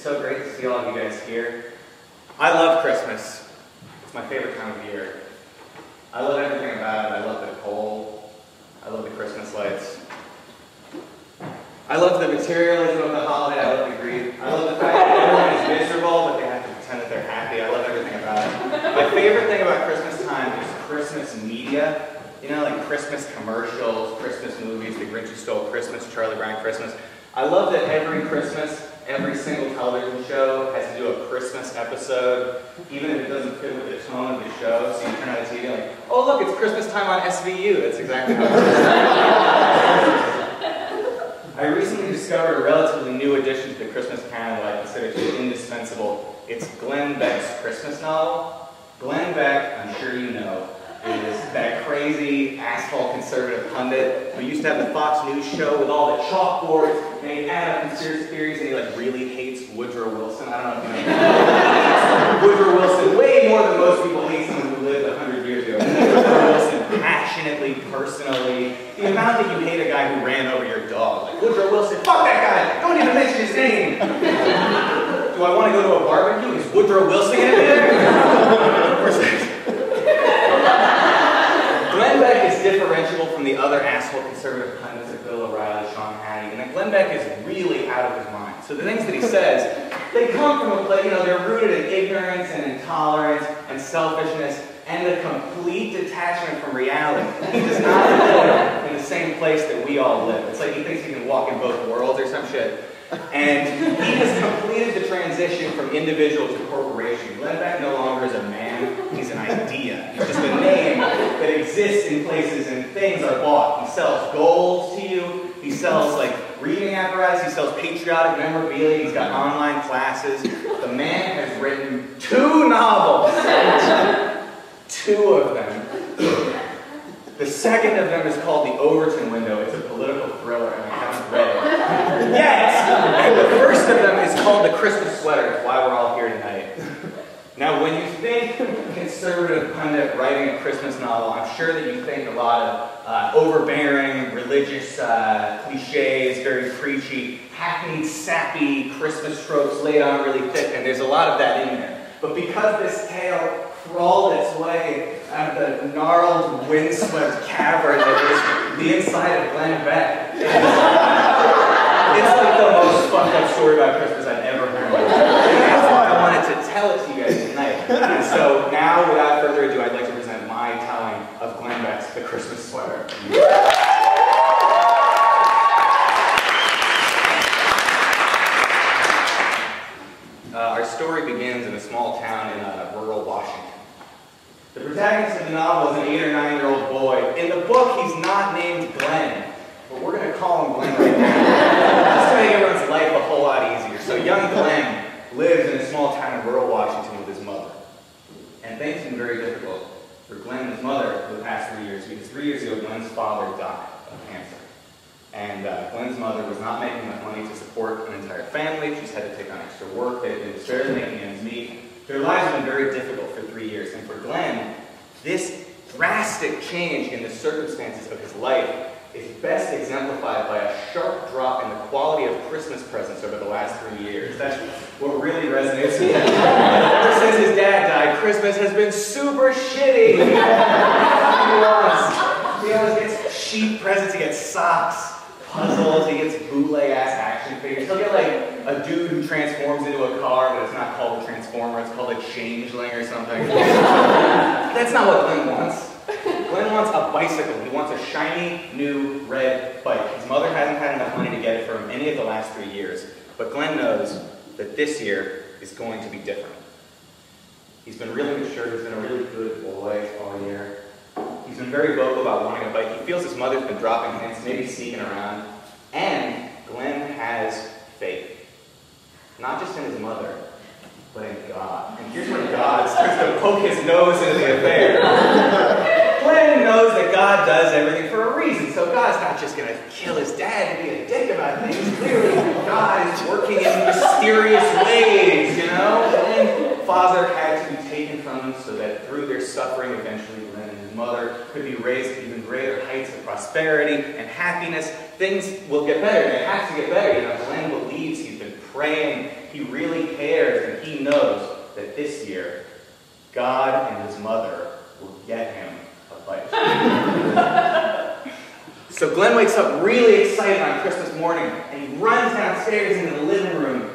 so great to see all of you guys here. I love Christmas. It's my favorite time of year. I love everything about it. I love the cold. I love the Christmas lights. I love the materialism of the holiday. I love the greed. I love the fact that everyone is miserable, but they have to pretend that they're happy. I love everything about it. My favorite thing about Christmas time is Christmas media. You know, like Christmas commercials, Christmas movies, The Grinch Who Stole Christmas, Charlie Brown Christmas. I love that every Christmas, every single television show has to do a Christmas episode, even if it doesn't fit with the tone of the show. So you turn on the TV like, oh look, it's Christmas time on SVU. That's exactly how it is. I recently discovered a relatively new addition to the Christmas canon that I consider to be indispensable. It's Glenn Beck's Christmas novel. Glenn Beck, I'm sure you know, is that crazy asshole conservative pundit who used to have the Fox News show with all the chalkboards, and he'd add up conspiracy theories, and he like really hates Woodrow Wilson. I don't know if you know. Woodrow Wilson way more than most people hate someone who lived 100 years ago. Woodrow Wilson passionately, personally. The amount that you hate a guy who ran over your dog. Like, Woodrow Wilson, fuck that guy! Don't even mention his name! Do I want to go to a barbecue? Is Woodrow Wilson going to be there? Of course Glenn Beck is differentiable from the other asshole conservative pundits like Bill O'Reilly, Sean Hannity, and then Glenn Beck is really out of his mind. So the things that he says, they come from a place, you know, they're rooted in ignorance and intolerance and selfishness and a complete detachment from reality. He does not live in the same place that we all live. It's like he thinks he can walk in both worlds or some shit. And he has completed the transition from individual to corporation. Glenn Beck no longer is a man, he's an idea. He's just a name that exists in places and things are bought. He sells gold to you, he sells like reading apparatus, he sells patriotic memorabilia, he's got online classes. The man has written 2 novels. 2 of them. The second of them is called The Overton Window. It's a political thriller, and I haven't read it yet. And the first of them is called The Christmas Sweater. It's why we're all here tonight. Now, when you think conservative pundit writing a Christmas novel, I'm sure that you think a lot of overbearing, religious cliches, very preachy, hackneyed, sappy Christmas tropes laid on really thick, and there's a lot of that in there. But because this tale crawled its way out of the gnarled, windswept cavern that is the inside of Glenn Beck, it's like the most fucked up story about Christmas I've ever heard. That's why I wanted to tell it to you guys tonight. And so now, without further ado, I'd like to present my telling of Glenn Beck's The Christmas Sweater. Our story begins in a small town in rural Washington. The protagonist of the novel is an 8 or 9-year-old boy. In the book, he's not named Glenn, but we're going to call him Glenn right now, just to make everyone's life a whole lot easier. So young Glenn lives in a small town in rural Washington with his mother. And things have been very difficult for Glenn and his mother for the past 3 years, because 3 years ago, Glenn's father died of cancer. And Glenn's mother was not making enough money to support an entire family. She's had to take on extra work. They've been barely making ends meet. Their lives have been very difficult for 3 years. And for Glenn, this drastic change in the circumstances of his life is best exemplified by a sharp drop in the quality of Christmas presents over the last 3 years. That's what really resonates with him. Ever since his dad died, Christmas has been super shitty. He always gets cheap presents, he gets socks, puzzles, he gets bootleg-ass action figures. He'll get like a dude who transforms into a car, but it's not called a transformer, it's called a changeling or something. That's not what Glenn wants. Glenn wants a bicycle. He wants a shiny, new, red bike. His mother hasn't had enough money to get it for him any of the last 3 years, but Glenn knows that this year is going to be different. He's been really mature, he's been a really good boy all year. He's been very vocal about wanting a bike. He feels his mother's been dropping hints, maybe sneaking around. And Glenn has faith. Not just in his mother, but in God. And here's where God starts to poke his nose into the affair. Glenn knows that God does everything for a reason. So God's not just going to kill his dad and be a dick about things. Clearly, God is working in mysterious ways, you know? And father had to be taken from him so that through their suffering, eventually Glenn and his mother could be raised to even greater heights of prosperity and happiness. Things will get better. They have to get better. You know, Glenn believes he's been praying. He really cares, and he knows that this year, God and his mother will get him a bike. So Glenn wakes up really excited on Christmas morning, and he runs downstairs into the living room,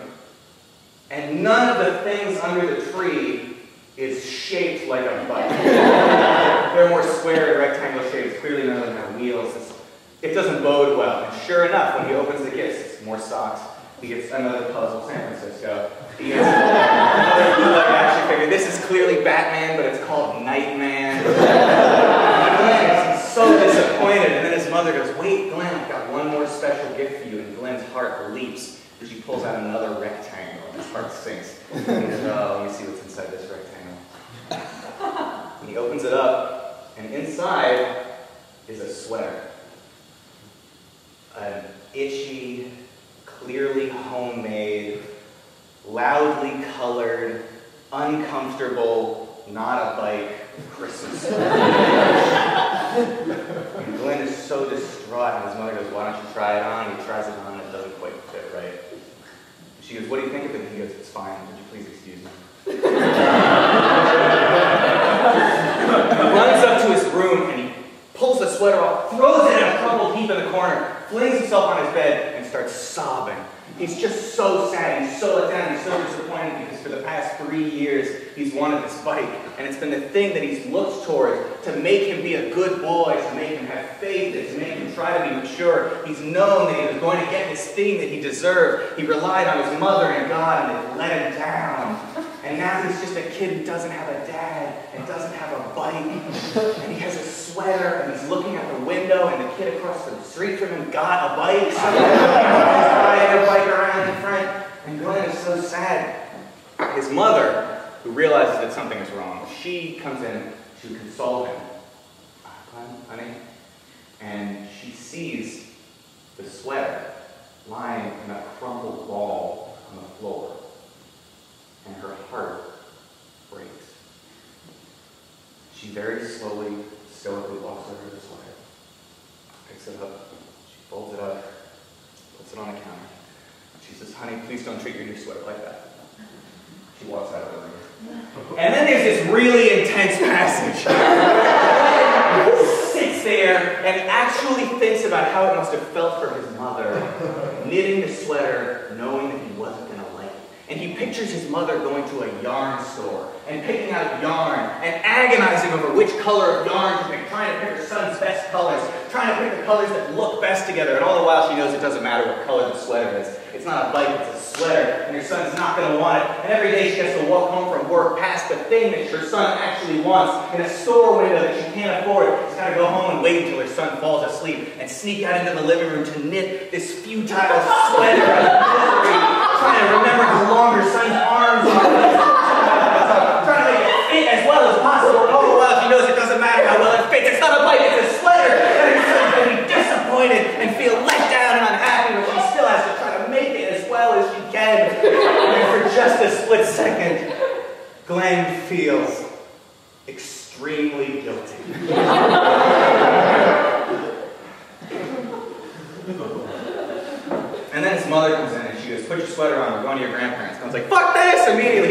and none of the things under the tree is shaped like a bike. They're more square and rectangle shapes. Clearly none of them have wheels. It doesn't bode well. And sure enough, when he opens the gifts, it's more socks. He gets another puzzle, San Francisco. He gets another bootleg action figure. This is clearly Batman, but it's called Nightman. He's so disappointed. And then his mother goes, "Wait, Glenn, I've got one more special gift for you." And Glenn's heart leaps. She pulls out another rectangle, and his heart sinks. And he goes, "Oh, let me see what's inside this rectangle." And he opens it up, and inside is a sweater. An itchy, clearly homemade, loudly colored, uncomfortable, not a bike Christmas sweater. And Glenn is so distraught, and his mother goes, "Why don't you try it on?" He tries it on, and it doesn't quite fit right. She goes, "What do you think of it?" And he goes, "It's fine. Would you please excuse me?" He runs up to his room, and he pulls the sweater off, throws it in a crumpled heap in the corner, flings himself on his bed, and starts sobbing. He's just so sad, he's so let down, he's so disappointed because for the past 3 years he's wanted this bike, and it's been the thing that he's looked towards to make him be a good boy, to make him have faith, and to make him try to be mature. He's known that he was going to get this thing that he deserved. He relied on his mother and God, and it let him down. And now he's just a kid who doesn't have a dad, and doesn't have a bike, and he has a sweater, and he's looking out the window, and the kid across the street from him got a bike, so he's riding a bike around in front, and Glenn is so sad. His mother, who realizes that something is wrong, she comes in to console him. "Glenn, honey," and she sees the sweater lying in a crumpled ball on the floor. And her heart breaks. She very slowly, stoically walks over to the sweater, picks it up, she folds it up, puts it on the counter. She says, "Honey, please don't treat your new sweater like that." She walks out of the room. And then there's this really intense passage. He sits there and actually thinks about how it must have felt for his mother, knitting the sweater, knowing that he wasn't going to like it. And he pictures his mother going to a yarn store and picking out yarn and agonizing over which color of yarn to pick, trying to pick her son's best colors, trying to pick the colors that look best together. And all the while she knows it doesn't matter what color the sweater is. It's not a bike, it's a sweater, and her son's not going to want it. And every day she has to walk home from work past the thing that her son actually wants in a store window that she can't afford. She's got to go home and wait until her son falls asleep and sneak out into the living room to knit this futile sweater of misery, trying to remember how long her son's arms are, trying to make it fit as well as possible. And all the while she knows it doesn't matter how well it fits. It's not a bike, it's a sweater. And her son's going to be disappointed and feel let down and unhappy, but she still has to try to make it as well as she can. And for just a split second, Glenn feels extremely guilty. And then his mother comes in and she goes, "Put your sweater on, we're going to your grandparents." Glenn's like, "Fuck this!" immediately.